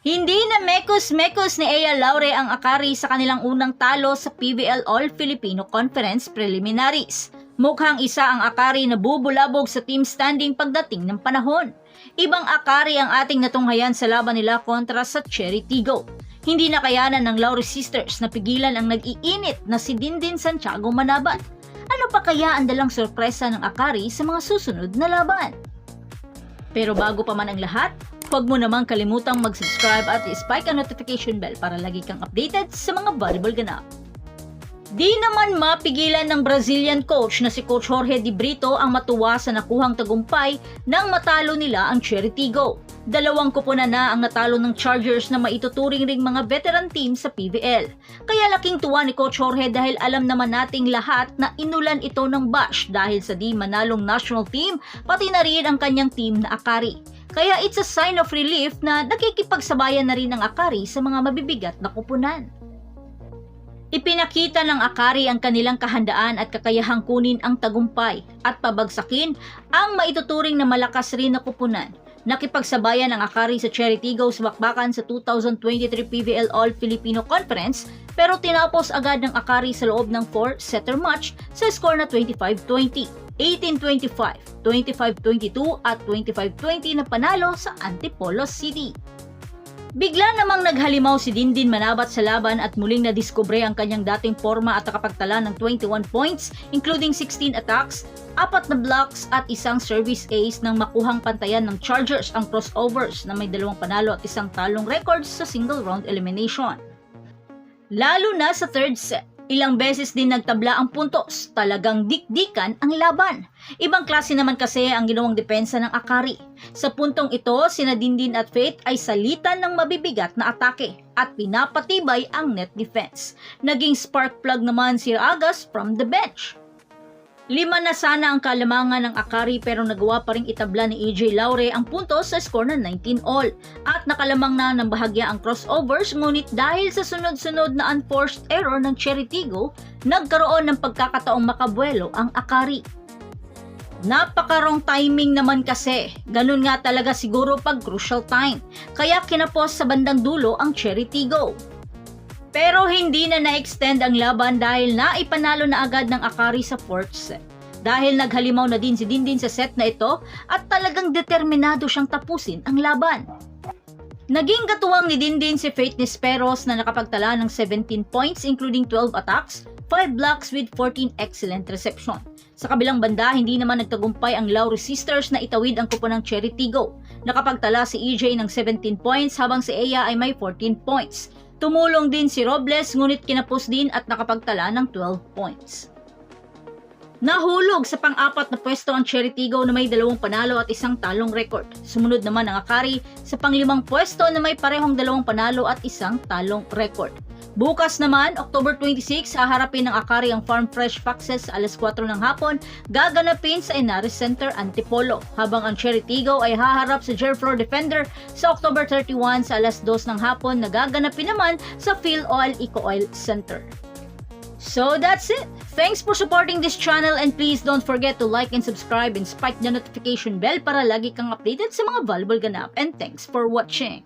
Hindi na mekos-mekos ni Ea Laure ang Akari sa kanilang unang talo sa PBL All-Filipino Conference Preliminaries. Mukhang isa ang Akari na bubulabog sa team standing pagdating ng panahon. Ibang Akari ang ating natunghayan sa laban nila kontra sa Cherry Tigo. Hindi na kayanan ng Laure Sisters na pigilan ang nag-iinit na si Dindin Santiago Manabat. Ano pa kaya ang dalang sorpresa ng Akari sa mga susunod na laban? Pero bago pa man ang lahat, huwag mo namang kalimutang mag-subscribe at i-spike ang notification bell para lagi kang updated sa mga volleyball ganap. Di naman mapigilan ng Brazilian coach na si Coach Jorge Di Brito ang matuwa sa nakuhang tagumpay nang matalo nila ang Cherry Tigo. 2 koponan na ang natalo ng Chargers na maituturing ring mga veteran team sa PBL. Kaya laking tuwa ni Coach Jorge dahil alam naman nating lahat na inulan ito ng bash dahil sa di manalong national team pati na rin ang kanyang team na Akari. Kaya it's a sign of relief na nakikipagsabayan na rin ang Akari sa mga mabibigat na koponan. Ipinakita ng Akari ang kanilang kahandaan at kakayahang kunin ang tagumpay at pabagsakin ang maituturing na malakas rin na koponan. Nakipagsabayan ang Akari sa Cherry Tigo sa bakbakan sa 2023 PBL All-Filipino Conference pero tinapos agad ng Akari sa loob ng 4-setter match sa score na 25-20, 18-25, 25-22 at 25-20 na panalo sa Antipolo City. Bigla namang naghalimaw si Dindin Manabat sa laban at muling nadiskubre ang kanyang dating forma at nakapagtala ng 21 points including 16 attacks, 4 na blocks at isang service ace nang makuhang pantayan ng Chargers ang crossovers na may 2 panalo at isang talong records sa single round elimination. Lalo na sa third set, ilang beses din nagtabla ang puntos, talagang dikdikan ang laban. Ibang klase naman kasi ang ginawang depensa ng Akari. Sa puntong ito, sina Dindin at Faith ay salitan ng mabibigat na atake at pinapatibay ang net defense. Naging spark plug naman si Agas from the bench. 5 na sana ang kalamangan ng Akari pero nagawa pa ring itabla ni AJ Laure ang puntos sa score na 19 all at nakalamang na ng bahagya ang crossovers ngunit dahil sa sunod-sunod na unforced error ng Cherry Tigo, nagkaroon ng pagkakataong makabuelo ang Akari. Napakarong timing naman kasi, ganun nga talaga siguro pag crucial time, kaya kinapos sa bandang dulo ang Cherry Tigo. Pero hindi na na-extend ang laban dahil naipanalo na agad ng Akari sa 4th set. Dahil naghalimaw na din si Dindin sa set na ito at talagang determinado siyang tapusin ang laban. Naging katuwang ni Dindin si Faith Nisperos na nakapagtala ng 17 points including 12 attacks, 5 blocks with 14 excellent reception. Sa kabilang banda, hindi naman nagtagumpay ang Laure Sisters na itawid ang kupo ng Cherry Tigo. Nakapagtala si EJ ng 17 points habang si Ea ay may 14 points. Tumulong din si Robles ngunit kinapos din at nakapagtala ng 12 points. Nahulog sa pang-4 na pwesto ang Cherry Tigo na may 2 panalo at isang talong record. Sumunod naman ang Akari sa pang-5 pwesto na may parehong 2 panalo at isang talong record. Bukas naman, October 26, haharapin ng Akari ang Farm Fresh Foxes sa alas 4 ng hapon, gaganapin sa Inares Center, Antipolo, habang ang Cherry Tigo ay haharap sa Gerflor Defender sa October 31 sa alas 2 ng hapon na gaganapin naman sa Phil Oil Eco Oil Center. So that's it! Thanks for supporting this channel and please don't forget to like and subscribe and spike the notification bell para lagi kang updated sa mga volleyball ganap and thanks for watching!